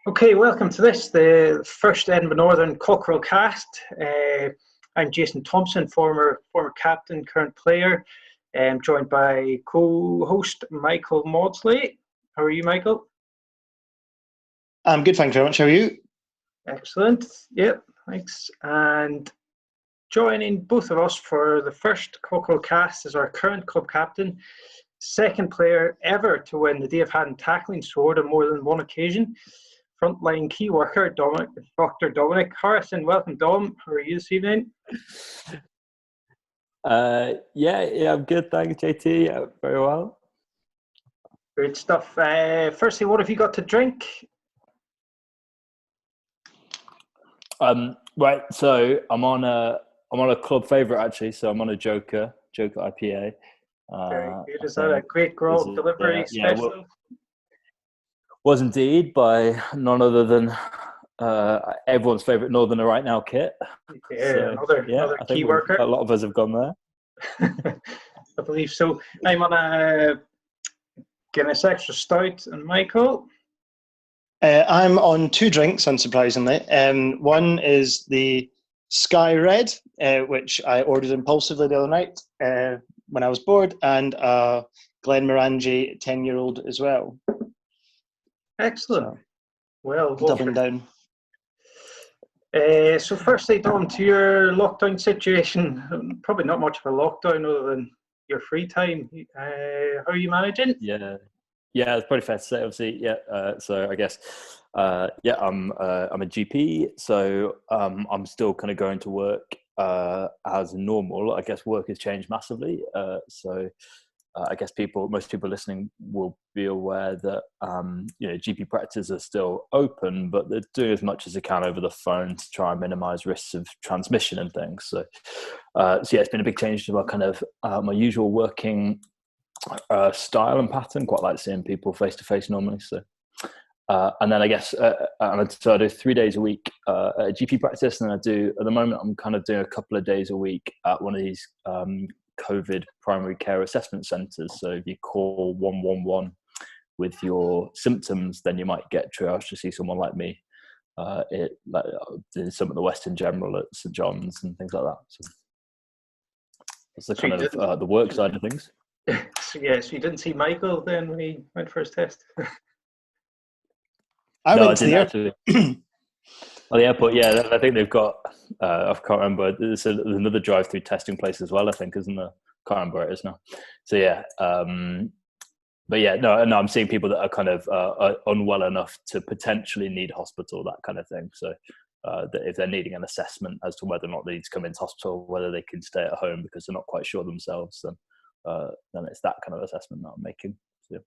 Okay, welcome to the first Edinburgh Northern Cockerel cast. I'm Jason Thompson, former captain, current player, joined by co-host Michael Mawdsley. How are you, Michael? I'm good, thank you very much. How are you? Excellent. Yep, thanks. And joining both of us for the first Cockerel cast is our current club captain, second player ever to win the Dave Haddon tackling sword on more than one occasion. Frontline key worker, Dr. Dominic Harrison. Welcome, Dom. How are you this evening? Yeah, I'm good. Thanks, JT. Yeah, very well. Great stuff. Firstly, what have you got to drink? Right. So I'm on a club favorite actually. So I'm on a Joker IPA. Very good. Is that a great grog delivery special? Was indeed by none other than everyone's favourite Northerner right now, Kit. Yeah, so, another key worker. A lot of us have gone there. I believe so. I'm on a Guinness Extra Stout. And Michael? I'm on two drinks, unsurprisingly. One is the Sky Red, which I ordered impulsively the other night when I was bored, and a Glenmorangie 10-year-old as well. Excellent. So, well, doubling down. So firstly, Dom, to your lockdown situation, probably not much of a lockdown other than your free time. How are you managing? Yeah, it's pretty fair to say, obviously. So I guess, I'm a GP, so I'm still kind of going to work as normal. I guess work has changed massively. So I guess most people listening will be aware that GP practices are still open, but they're doing as much as they can over the phone to try and minimise risks of transmission and things. So it's been a big change to my kind of my usual working style and pattern. Quite like seeing people face to face normally. So and then I guess so I do 3 days a week at a GP practice, and then I do at the moment I'm kind of doing a couple of days a week at one of these COVID primary care assessment centres. So if you call 111 with your symptoms, then you might get triaged to see someone like me. Some at the Western General at St John's and things like that. So that's the kind of the work side of things. So you didn't see Michael then when he went for his test? I went to the airport. Well, the airport, yeah, I think they've got, I can't remember, there's another drive-through testing place as well, I think, isn't there? Can't remember where it is now. So, yeah. But, yeah, no, I'm seeing people that are kind of are unwell enough to potentially need hospital, that kind of thing. So, that if they're needing an assessment as to whether or not they need to come into hospital, whether they can stay at home because they're not quite sure themselves, then it's that kind of assessment that I'm making. So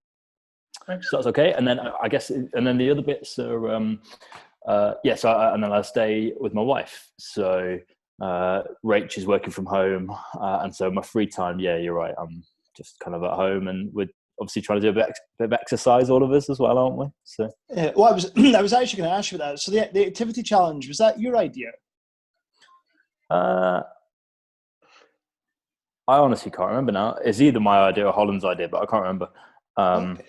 that's okay. And then I guess, and then the other bits are... and then I stay with my wife. So Rach is working from home, and so my free time, yeah, you're right, I'm just kind of at home, and we're obviously trying to do a bit of exercise, all of us as well, aren't we? So well, I was actually going to ask you about that. So the activity challenge, was that your idea? I honestly can't remember now. It's either my idea or Holland's idea, but I can't remember. Okay.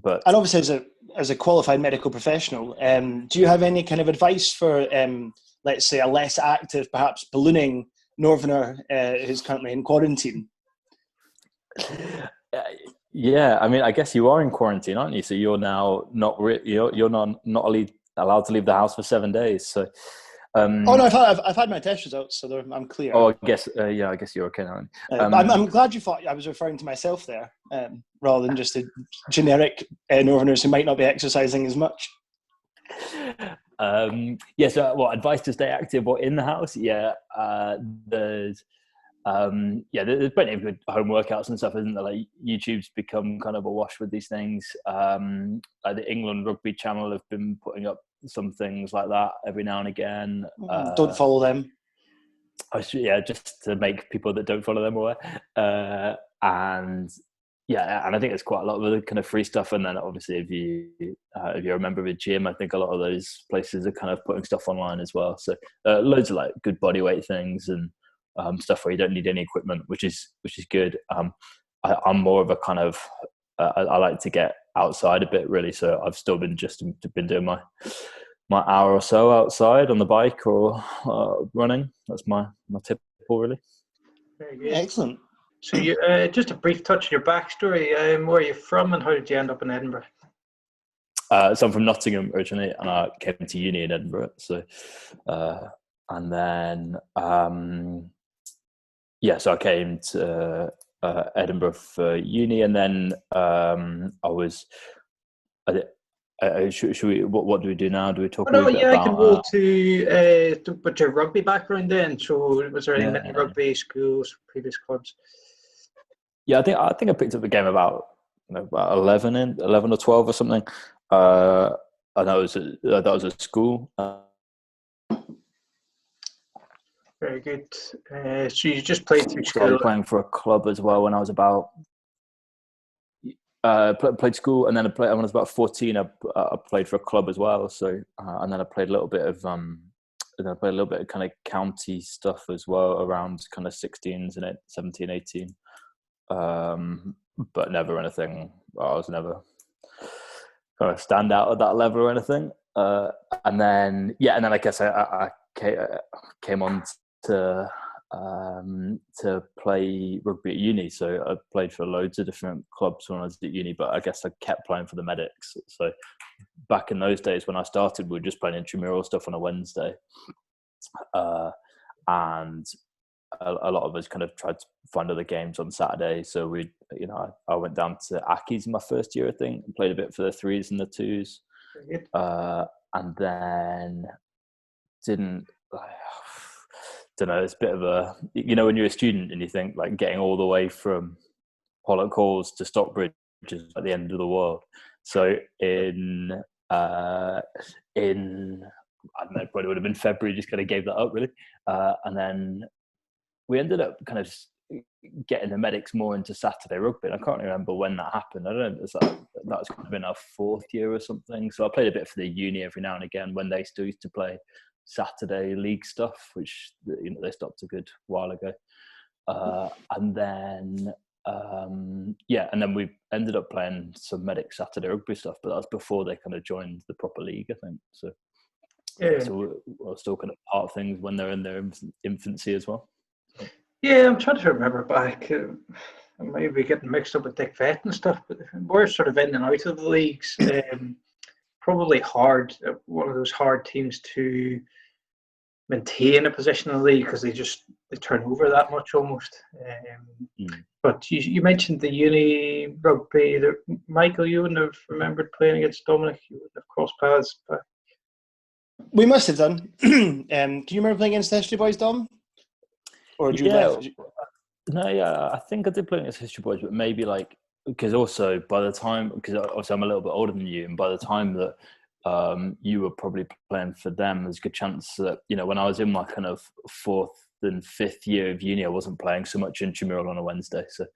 But and obviously as a qualified medical professional, do you have any kind of advice for, let's say, a less active, perhaps ballooning Northerner who's currently in quarantine? Yeah, I mean, I guess you are in quarantine, aren't you? So you're now you're not allowed to leave the house for 7 days. So. Oh no, I've had my test results, so I'm clear. Oh, I guess you're okay now. I'm glad you thought I was referring to myself there, rather than just the generic Northerners who might not be exercising as much. So advice to stay active or in the house? Yeah, there's plenty of good home workouts and stuff, isn't there? Like YouTube's become kind of awash with these things. Like the England Rugby channel have been putting up some things like that every now and again. Don't follow them. Just to make people that don't follow them aware. And I think it's quite a lot of the kind of free stuff. And then obviously if you're a member of a gym, I think a lot of those places are kind of putting stuff online as well. So loads of like good body weight things and stuff where you don't need any equipment, which is good. I'm more of a kind of I like to get outside a bit really. So I've still been doing my hour or so outside on the bike or running. That's my typical really. Very good. Excellent. So you just a brief touch on your backstory. Where are you from, and how did you end up in Edinburgh? So I'm from Nottingham originally, and I came to uni in Edinburgh. So, and then so I came to Edinburgh for uni, and then I was. Should we? What do we do now? Do we talk a little bit about? I can go to but your rugby background then. So was there any mini rugby schools, previous clubs? Yeah, I think I picked up the game about 11 or 12 or something. And that was at school. Very good. So you just played through school. Started playing for a club as well when I was about. Played school, and then when I was about 14, I played for a club as well. So and then I played a little bit of kind of county stuff as well around kind of 16s and 17, 18. But never anything. I was never kind of stand out at that level or anything. And then I guess I came on to play rugby at uni. So I played for loads of different clubs when I was at uni, but I guess I kept playing for the Medics. So back in those days when I started, we were just playing intramural stuff on a Wednesday. And a lot of us kind of tried to find other games on Saturday. So I went down to Aki's in my first year, I think, and played a bit for the 3s and the 2s. And then don't know, it's a bit of a, when you're a student and you think like getting all the way from Pollock Halls to Stockbridge is at the end of the world. So in I don't know, probably would have been February, just kind of gave that up really. And then we ended up kind of getting the Medics more into Saturday rugby. And I can't remember when that happened. I don't know, that was kind of in our 4th year or something. So I played a bit for the uni every now and again when they still used to play Saturday league stuff, which they stopped a good while ago. And then and then we ended up playing some Medic Saturday rugby stuff, but that was before they kind of joined the proper league, I think. So we're still kind of part of things when they're in their infancy as well. Yeah, I'm trying to remember back. I might be getting mixed up with Dick Vet and stuff, but we're sort of in and out of the leagues. Probably hard, one of those hard teams to maintain a position in the league because they turn over that much almost. But you mentioned the uni rugby. Michael, you wouldn't have remembered playing against Dominic. You wouldn't have crossed paths. But we must have done. Do you remember playing against the History Boys, Dom? Or did you left? No, yeah, I think I did play against History Boys, but maybe because also by the time, because obviously I'm a little bit older than you, and by the time that you were probably playing for them, there's a good chance that, when I was in my kind of 4th and 5th year of uni, I wasn't playing so much intramural on a Wednesday. So,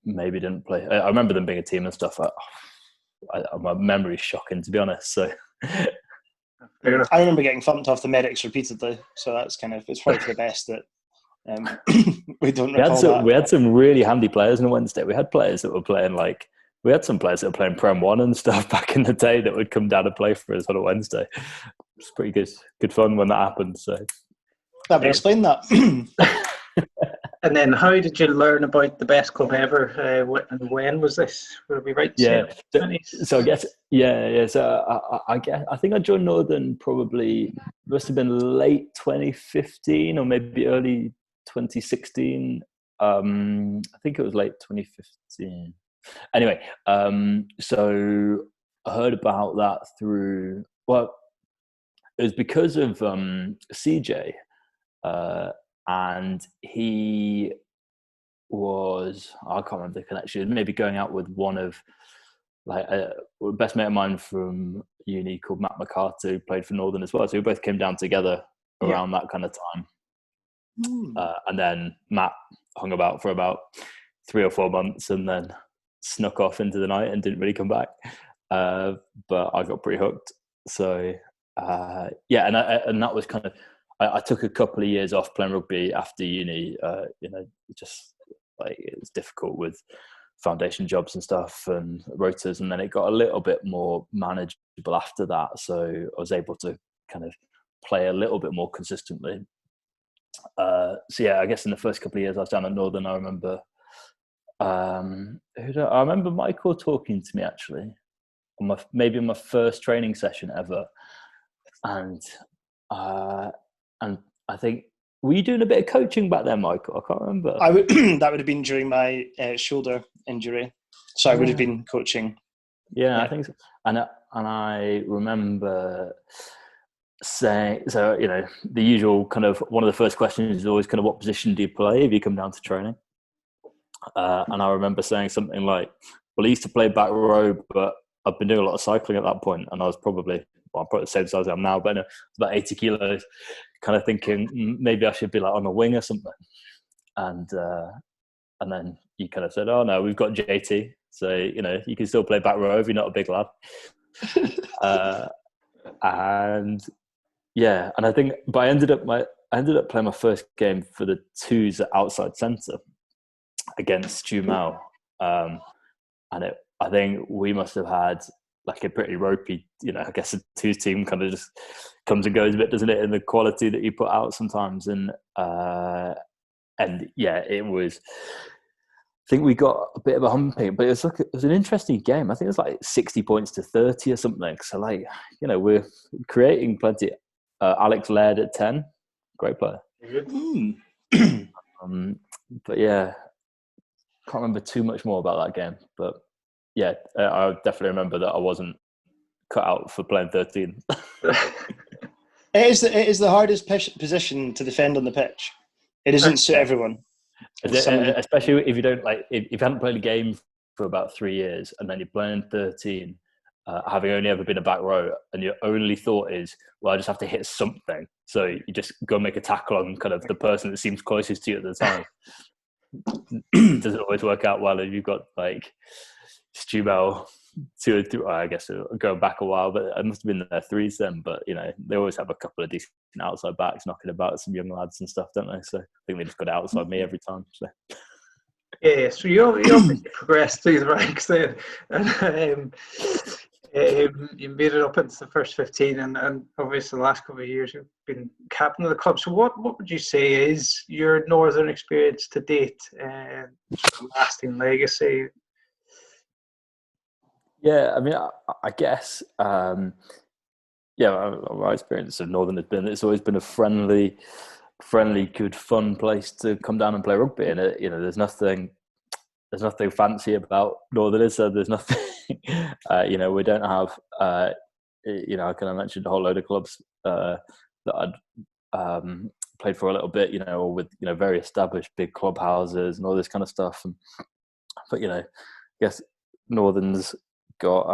maybe didn't play. I remember them being a team and stuff. My memory's shocking, to be honest. So, I remember getting thumped off the Medics repeatedly. So that's it's probably for the best that we don't recall that. We had some really handy players on a Wednesday. We had players that were playing we had some players that were playing Prem 1 and stuff back in the day that would come down and play for us on a Wednesday. It's pretty good fun when that happened. So that would explain that. And then how did you learn about the best club ever? And when was this? Would it be right? So I guess, So I think I joined Northern probably, must have been late 2015 or maybe early 2016. I think it was late 2015. Anyway, so I heard about that through, it was because of CJ, and he was, I can't remember the connection, maybe going out with one of a best mate of mine from uni called Matt McCarter, who played for Northern as well. So we both came down together around that kind of time. And then Matt hung about for about 3 or 4 months and then snuck off into the night and didn't really come back. But I got pretty hooked. So and that was kind of, I took a couple of years off playing rugby after uni. Just it was difficult with foundation jobs and stuff and rotas, and then it got a little bit more manageable after that. So I was able to kind of play a little bit more consistently. So yeah, I guess in the first couple of years I was down at Northern, I remember I remember Michael talking to me actually on maybe my first training session ever, and I think, were you doing a bit of coaching back then, Michael? I can't remember. I would that would have been during my shoulder injury, so I would have been coaching. Yeah, I think so. And I remember saying, so the usual kind of, one of the first questions is always kind of, what position do you play if you come down to training? And I remember saying something like, well, I used to play back row, but I've been doing a lot of cycling at that point, and I was probably the same size I am now, but about 80 kilos, kind of thinking maybe I should be like on a wing or something. And then you kind of said, oh no, we've got JT, so you can still play back row if you're not a big lad. And I think, but I ended up playing my first game for the twos at outside centre against Stu Mao, and I think we must have had like a pretty ropey, I guess a twos team kind of just comes and goes a bit, doesn't it, in the quality that you put out sometimes. And yeah, it was, I think we got a bit of a humping, but it was an interesting game. I think it was like 60 points to 30 or something. So we're creating plenty. Alex Laird at 10, great player. But yeah, can't remember too much more about that game, but yeah, I definitely remember that I wasn't cut out for playing 13. It is the hardest position to defend on the pitch. It isn't suit everyone. Especially if you don't if you haven't played a game for about 3 years and then you're playing 13, having only ever been a back row, and your only thought is, well, I just have to hit something. So you just go make a tackle on kind of the person that seems closest to you at the time. Doesn't always work out well if you've got like Stu Bell, 2 or 3, I guess going back a while, but it must have been their threes then. But they always have a couple of decent outside backs knocking about, some young lads and stuff, don't they? So I think they just got outside me every time. So. Yeah, so you obviously progressed through the ranks then, and you made it up into the first 15, and obviously the last couple of years you've been captain of the club. So what would you say is your Northern experience to date, and lasting legacy? Yeah, I mean, I guess, my experience of Northern has been, it's always been a friendly, good, fun place to come down and play rugby. And there's nothing fancy about Northern, is there? There's nothing, we don't have, I kind of mentioned a whole load of clubs that I'd played for a little bit, or with very established big clubhouses and all this kind of stuff. But I guess Northern's got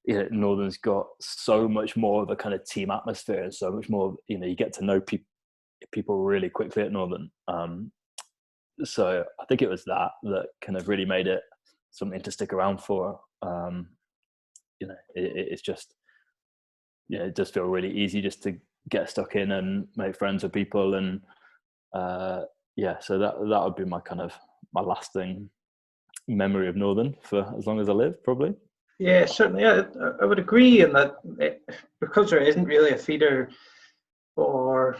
Northern's got so much more of a kind of team atmosphere, and so much more, you get to know people really quickly at Northern. So I think it was that kind of really made it something to stick around for. It's just, it does feel really easy just to get stuck in and make friends with people, and so that would be my kind of my lasting memory of Northern for as long as I live, probably. Yeah, certainly. I would agree in that because there isn't really a feeder, or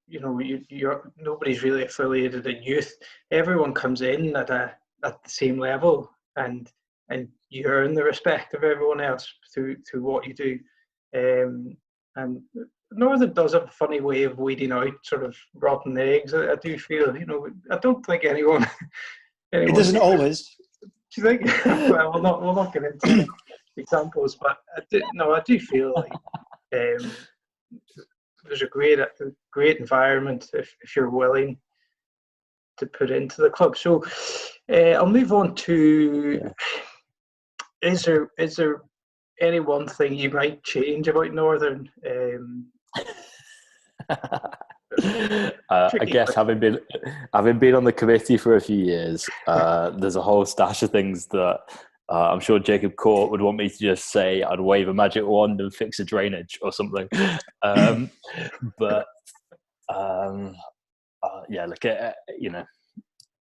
nobody's really affiliated in youth. Everyone comes in at the same level, and you earn the respect of everyone else through what you do. And Northern does have a funny way of weeding out sort of rotten eggs. I do feel, I don't think anyone. It doesn't always. Do you think? Well, we'll not get into examples, but I do feel like there's a great environment if you're willing to put into the club. So I'll move on to is there any one thing you might change about Northern? I guess having been on the committee for a few years, there's a whole stash of things that I'm sure Jacob Court would want me to just say I'd wave a magic wand and fix a drainage or something. But look at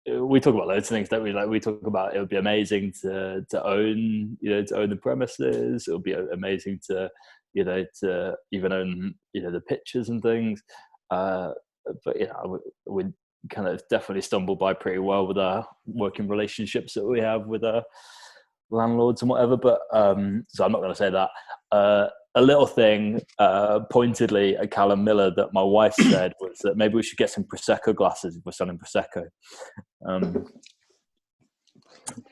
we talk about loads of things, don't we? Like we talk about it would be amazing to own, to own the premises. It would be amazing to, to even own, the pitches and things. But we kind of definitely stumble by pretty well with our working relationships that we have with our landlords and whatever. But so I'm not going to say that. A little thing pointedly at Callum Miller that my wife said was that maybe we should get some Prosecco glasses if we're selling Prosecco.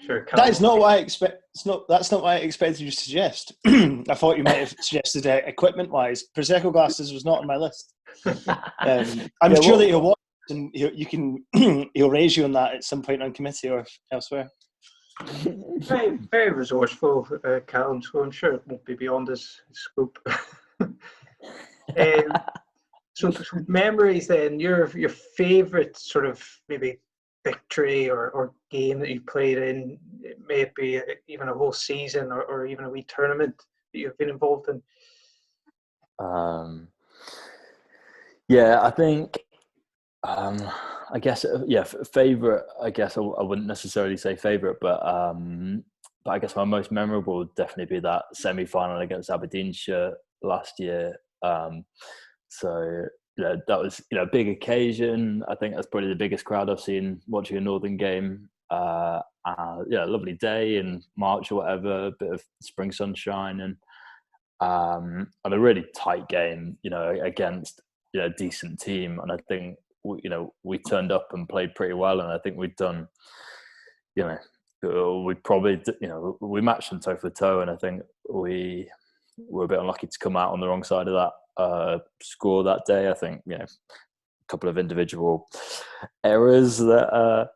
Sure, that is not what I expect. That's not what I expected you to suggest. I thought you might have suggested equipment-wise. Prosecco glasses was not on my list. I'm sure that he'll watch and he'll raise you on that at some point on committee or elsewhere. Very, very resourceful, Callum, so I'm sure it won't be beyond his scope. So memories then, your favourite sort of maybe victory or game that you played in, it may be even a whole season or even a wee tournament that you've been involved in? Yeah, I think, I guess, favourite, I guess I wouldn't necessarily say favourite, but I guess my most memorable would definitely be that semi-final against Aberdeenshire last year. So, that was, a big occasion. I think that's probably the biggest crowd I've seen watching a Northern game. Lovely day in March or whatever, a bit of spring sunshine and a really tight game, against, a decent team. And I think, we turned up and played pretty well. And I think we'd done, we probably, we matched them toe for toe. And I think we were a bit unlucky to come out on the wrong side of that score that day. I think, a couple of individual errors that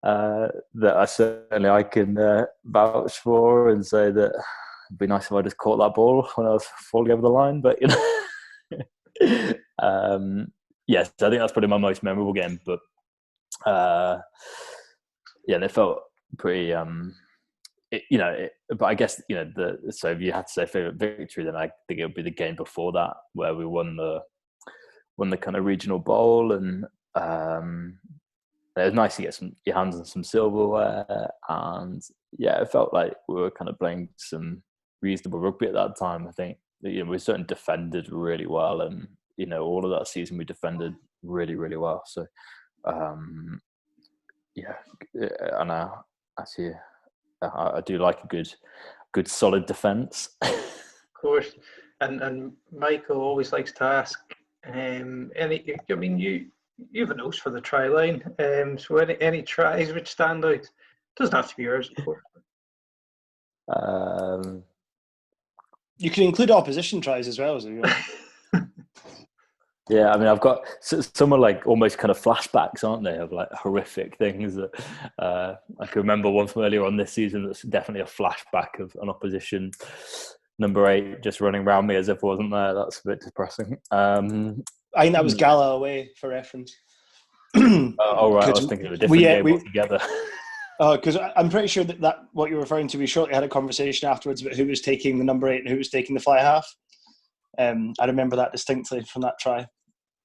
I can vouch for and say that it'd be nice if I just caught that ball when I was falling over the line. But, yes, I think that's probably my most memorable game. But and it felt pretty. But I guess so if you had to say favorite victory, then I think it would be the game before that where we won the kind of regional bowl, and it was nice to get your hands on some silverware, and it felt like we were kind of playing some reasonable rugby at that time. I think we certainly defended really well, and all of that season we defended really, really well. So and I do like a good solid defence. Of course, and Michael always likes to ask, you have a nose for the try line. So any tries which stand out? Doesn't have to be yours, of course. You can include opposition tries as well, as you want. Yeah, I mean, I've got some are like almost kind of flashbacks, aren't they, of like horrific things that I can remember one from earlier on this season that's definitely a flashback of an opposition number 8 just running around me as if I wasn't there. That's a bit depressing. I think that was Gala away for reference. Right, I was thinking of a different game altogether. Because I'm pretty sure that what you're referring to, we shortly had a conversation afterwards about who was taking the number 8 and who was taking the fly half. I remember that distinctly from that try.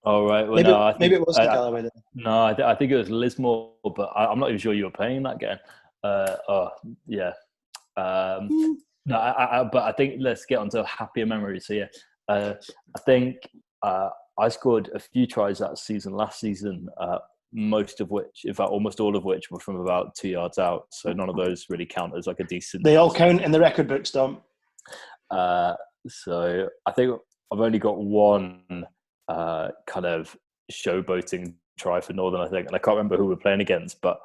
Oh, right. Well, maybe it wasn't Galloway then. No, I think it was Lismore, but I'm not even sure you were playing that game. No, but I think let's get on to happier memories. So, I think I scored a few tries that season, last season, most of which, in fact, almost all of which were from about 2 yards out. So none of those really count as like a decent... They all count in the record books, Dom. So I think I've only got one kind of showboating try for Northern, I think. And I can't remember who we were playing against, but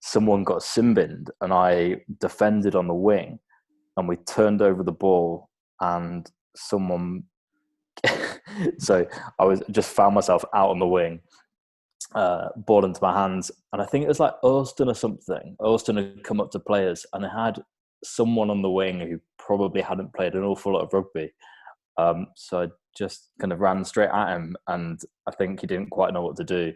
someone got sin-binned and I defended on the wing and we turned over the ball and someone... So I was just found myself out on the wing, ball into my hands, and I think it was like Ulston or something. Ulston had come up to players and they had someone on the wing who probably hadn't played an awful lot of rugby. So I just kind of ran straight at him and I think he didn't quite know what to do.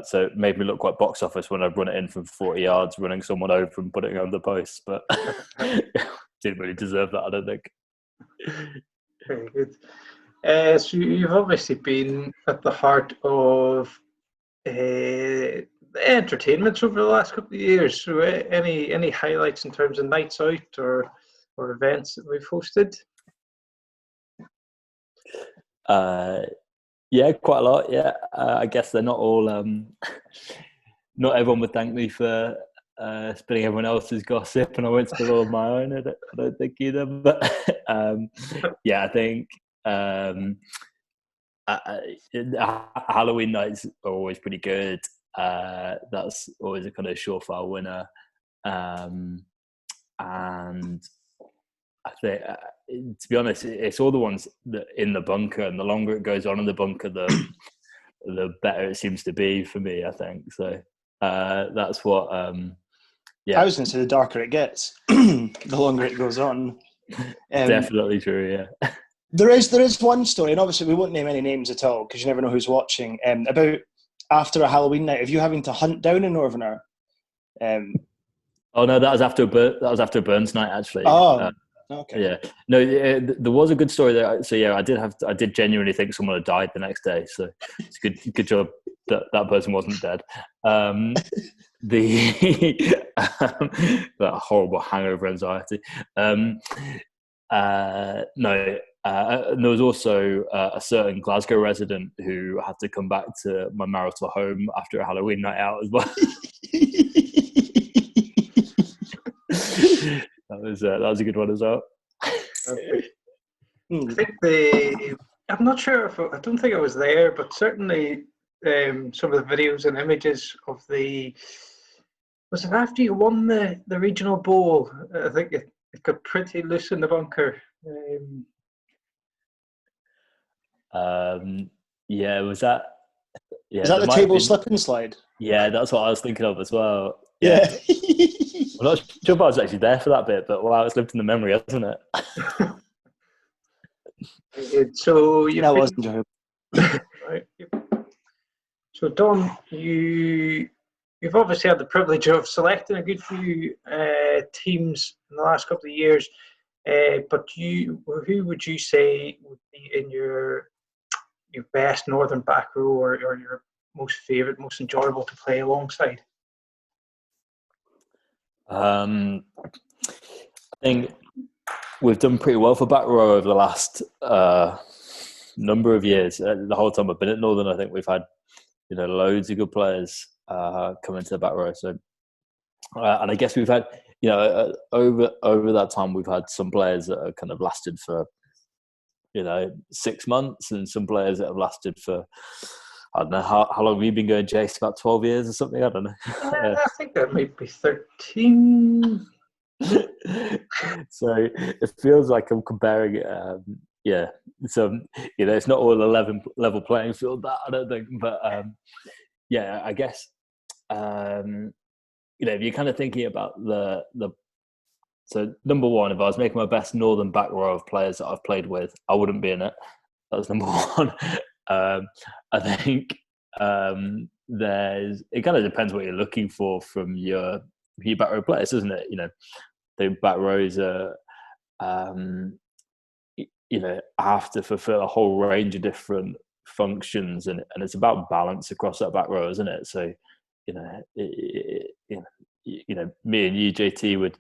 So it made me look quite box office when I'd run it in from 40 yards, running someone over and putting it on the post. But didn't really deserve that, I don't think. Very good. So you've obviously been at the heart of the entertainments over the last couple of years. So any highlights in terms of nights out or events that we've hosted? Yeah, quite a lot. Yeah, I guess they're not all. Not everyone would thank me for spilling everyone else's gossip, and I won't spill all of my own. I don't think either. But yeah, I think Halloween nights are always pretty good. That's always a kind of surefire winner. And I think, to be honest, it's all the ones that in the bunker, and the longer it goes on in the bunker, the better it seems to be for me, I think. So that's what. Yeah, I was going to say the darker it gets, the longer it goes on. Definitely true. Yeah. There is one story, and obviously we won't name any names at all because you never know who's watching. About after a Halloween night, of you having to hunt down a Northerner. Oh no, that was after a Burns night, actually. Oh, okay. Yeah, no, there was a good story there. So yeah, I did genuinely think someone had died the next day. So it's good job that person wasn't dead. That horrible hangover anxiety. No. And there was also a certain Glasgow resident who had to come back to my marital home after a Halloween night out as well. That was a good one as well. I think I'm not sure I don't think I was there, but certainly some of the videos and images of was it after you won the regional bowl? I think it got pretty loose in the bunker. Yeah, was that? Yeah, is that the table slip and slide? Yeah, that's what I was thinking of as well. Yeah. I'm not sure if I was actually there for that bit, but wow, it's lived in the memory, hasn't it? So that was enjoyable. Right. So Dom, you've obviously had the privilege of selecting a good few teams in the last couple of years, but who would you say would be in your best Northern back row or your most favourite, most enjoyable to play alongside? I think we've done pretty well for back row over the last number of years. The whole time I've been at Northern, I think we've had loads of good players come into the back row. So, and I guess we've had over that time we've had some players that have kind of lasted for 6 months, and some players that have lasted for, I don't know, how long have you been going, Jace? About 12 years or something? I don't know. I think that might be 13. So it feels like I'm comparing it. So it's not all a level playing field, that I don't think, but yeah, I guess if you're kind of thinking about the so number one, if I was making my best Northern back row of players that I've played with, I wouldn't be in it. That was number one. I think it kind of depends what you're looking for from your back row players, doesn't it? The back rows are have to fulfill a whole range of different functions, and it's about balance across that back row, isn't it? So me and you, JT, would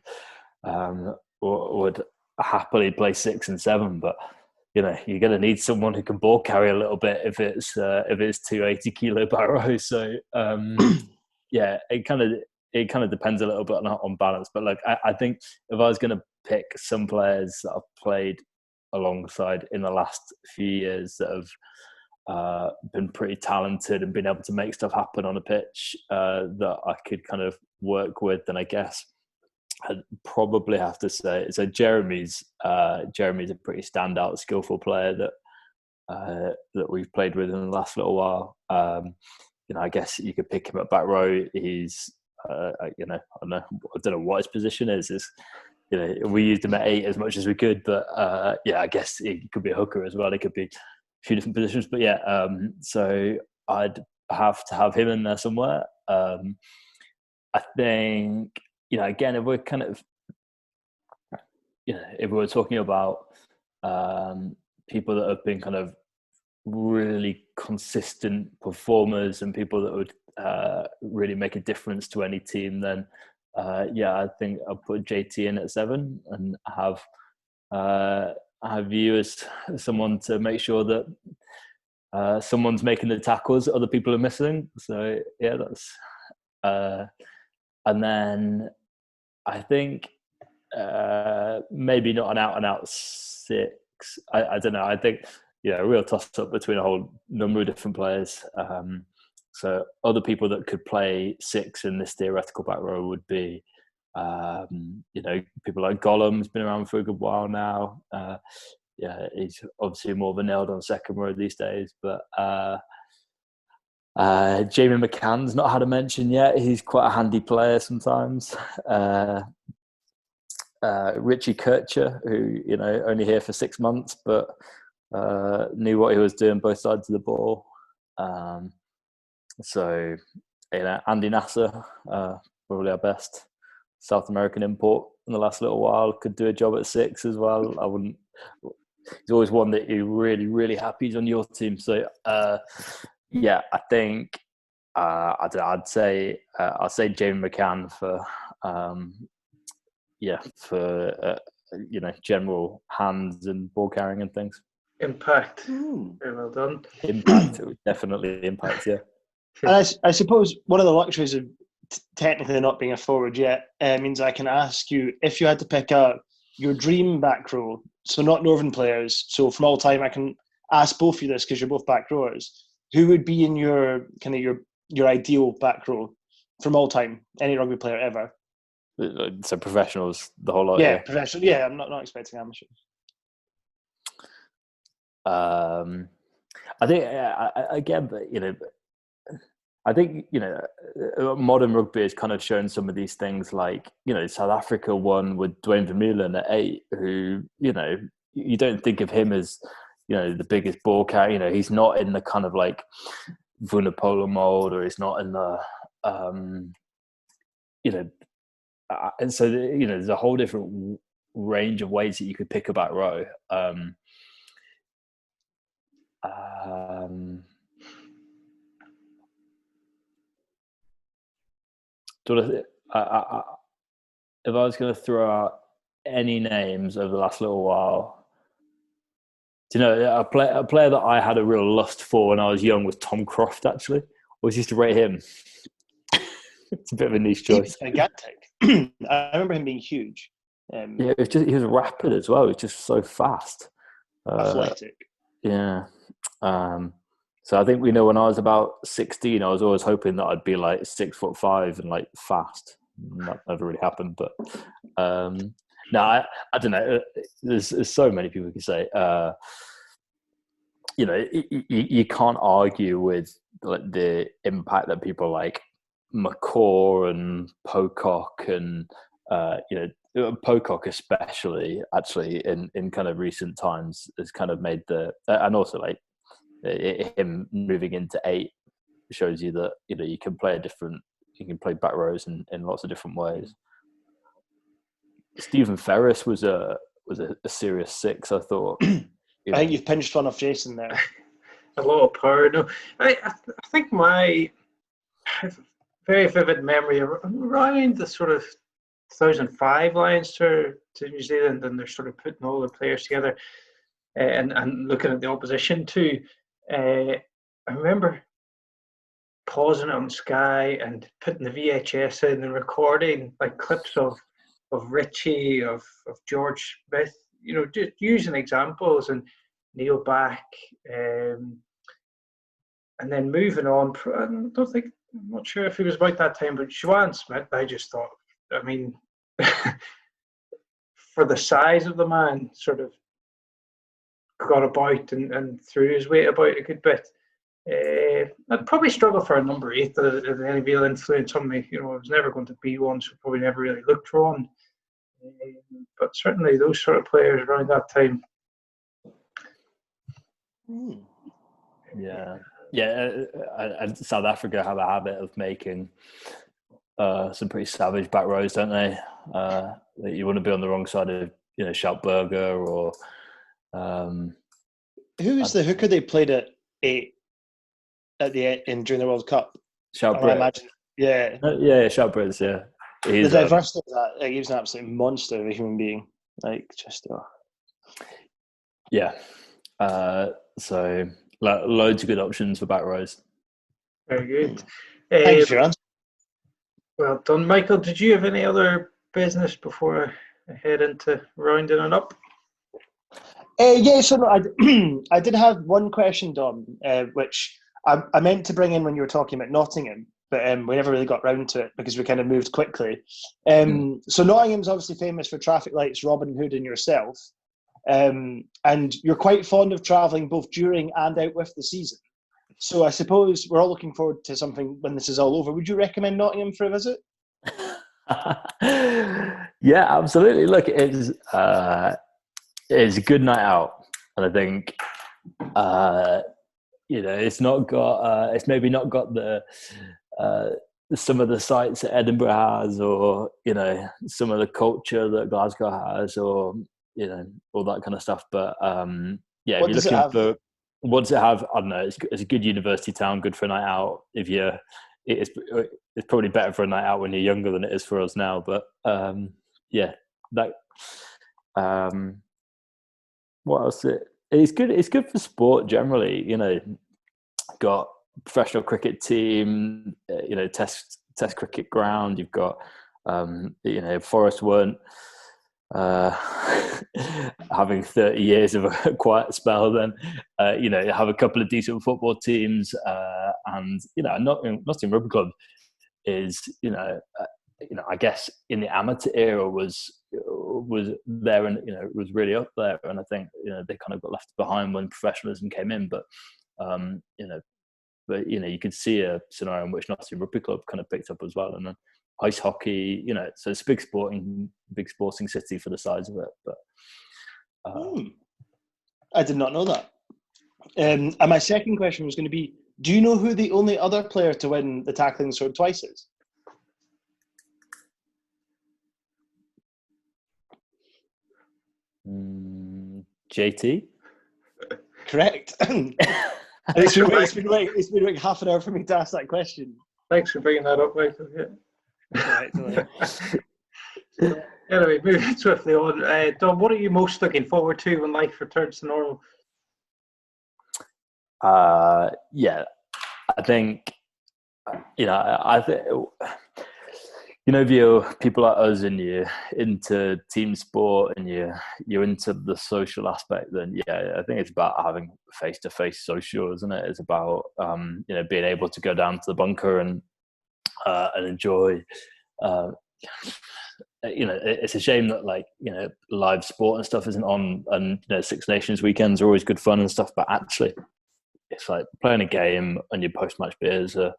happily play 6 and 7, but you're going to need someone who can ball carry a little bit if it's 280 kilo back rows. So yeah, it kind of depends a little bit on balance. But I think if I was going to pick some players that I've played alongside in the last few years that have been pretty talented and been able to make stuff happen on a pitch that I could kind of work with, then I guess I'd probably have to say so. Jeremy's a pretty standout, skillful player that we've played with in the last little while. I guess you could pick him at back row. He's I don't know what his position is. We used him at 8 as much as we could, but I guess he could be a hooker as well. He could be a few different positions, but so I'd have to have him in there somewhere. I think again, if we're kind of if we're talking about people that have been kind of really consistent performers and people that would really make a difference to any team, then I think I'll put JT in at 7 and have you as someone to make sure that someone's making the tackles that other people are missing. So yeah, that's and then I think maybe not an out-and-out 6. I don't know. I think a real toss-up between a whole number of different players. So other people that could play 6 in this theoretical back row would be, people like Gollum's been around for a good while now. He's obviously more of a nailed-on second row these days, but Jamie McCann's not had a mention yet. He's quite a handy player sometimes. Richie Kircher, who only here for 6 months, but knew what he was doing both sides of the ball. So Andy Nasser, probably our best South American import in the last little while, could do a job at 6 as well. I wouldn't. He's always one that you're really, really happy he's on your team. So I think I'd say Jamie McCann for general hands and ball carrying and things. Impact. Very well done. Impact. It would definitely impact. Yeah. And I suppose one of the luxuries of technically not being a forward yet means I can ask you if you had to pick your dream back row. So not Northern players. So from all time, I can ask both of you this because you're both back rowers. Who would be in your your ideal back row from all time? Any rugby player ever? So professionals, the whole lot. Yeah, professional. Yeah, I'm not expecting amateur. I think again, but I think modern rugby has kind of shown some of these things, like South Africa won with Dwayne Vermeulen at 8, who you don't think of him as the biggest ball carrier. He's not in the kind of like Vunipola mold, or he's not in the and so there's a whole different range of ways that you could pick a back row. If I was going to throw out any names over the last little while, a player that I had a real lust for when I was young was Tom Croft. Actually, always used to rate him. It's a bit of a niche choice. Gigantic. I remember him being huge. He was rapid as well. He was just so fast, athletic. Yeah. So I think when I was about 16, I was always hoping that I'd be like 6'5" and like fast. That never really happened, but no, I don't know. There's so many people can say. You can't argue with like the impact that people like McCaw and Pocock and Pocock especially actually in kind of recent times has kind of made and also like him moving into 8 shows you that you can play back rows in lots of different ways. Stephen Ferris was a serious 6, I thought. I think you've pinched one off Jason there. A lot of power. No, I think my very vivid memory around the sort of 2005 Lions tour to New Zealand, and they're sort of putting all the players together and looking at the opposition too. I remember pausing it on Sky and putting the VHS in and recording like clips of Richie, of George Smith, just using examples, and Neil Back, and then moving on. I'm not sure if it was about that time, but Joanne Smith, I just thought, for the size of the man, sort of got about and threw his weight about a good bit. I'd probably struggle for a number 8 that had any real influence on me. I was never going to be one, so probably never really looked for one. But certainly those sort of players around that time. Yeah. And South Africa have a habit of making some pretty savage back rows, don't they? You want to be on the wrong side of Schaltberger or. Who was the hooker they played at 8 during the World Cup? Shout I Brit. imagine, yeah. Yeah, Shout Brits, yeah. The diversity of that, like, he was an absolute monster of a human being. Like, just, yeah. So loads of good options for back rows. Very good. Thank you for your answer. Well done, Michael. Did you have any other business before I head into rounding it up? Yeah, so no, I did have one question, Dom, which I meant to bring in when you were talking about Nottingham, but we never really got round to it because we kind of moved quickly. So Nottingham's obviously famous for traffic lights, Robin Hood and yourself. And you're quite fond of travelling both during and out with the season. So I suppose we're all looking forward to something when this is all over. Would you recommend Nottingham for a visit? Yeah, absolutely. Look, it's a good night out, and I think it's not got it's maybe not got the some of the sites that Edinburgh has, or some of the culture that Glasgow has, or all that kind of stuff. But yeah, if you're looking for what does it have, I don't know. It's a good university town, good for a night out. It's probably better for a night out when you're younger than it is for us now. But yeah, that. What else? It's good. It's good for sport generally. Got professional cricket team. Test cricket ground. You've got Forest weren't having 30 years of a quiet spell. Then you have a couple of decent football teams, and Nottingham Rugby Club is I guess in the amateur era was there, and was really up there, and I think they kind of got left behind when professionalism came in, but you could see a scenario in which Nottingham Rugby Club kind of picked up as well, and then ice hockey, so it's a big sporting city for the size of it. But I did not know that. And my second question was going to be, do you know who the only other player to win the tackling sword twice is? JT? Correct. It's been like half an hour for me to ask that question. Thanks for bringing that up, Michael. Yeah. Anyway, moving swiftly on. Dom, what are you most looking forward to when life returns to normal? Yeah, I think if you're people like us and you're into team sport and you're into the social aspect, then yeah, I think it's about having face-to-face social, isn't it? It's about being able to go down to the bunker and enjoy. It's a shame that live sport and stuff isn't on, and Six Nations weekends are always good fun and stuff, but actually it's like playing a game and your post-match beers are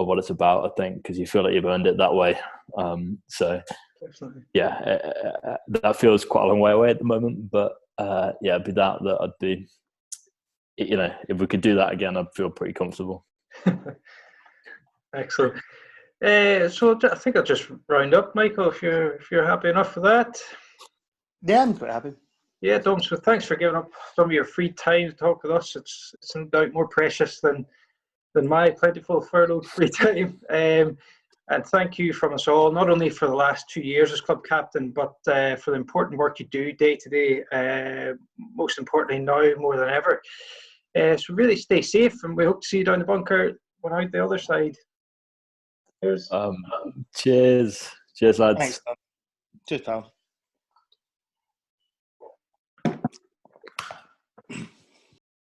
what it's about, I think, because you feel like you've earned it that way. So yeah, that feels quite a long way away at the moment, but yeah, it'd be that I'd be, if we could do that again, I'd feel pretty comfortable. Excellent. So I think I'll just round up, Michael, if you're happy enough for that. Yeah, I'm quite happy. Yeah, Dom, so thanks for giving up some of your free time to talk with us. It's no doubt more precious than my plentiful furloughed free time. And thank you from us all, not only for the last 2 years as club captain, but for the important work you do day to day, most importantly now more than ever. So really stay safe, and we hope to see you down the bunker when out the other side. Cheers. Cheers, lads. Thanks, Cheers, pal.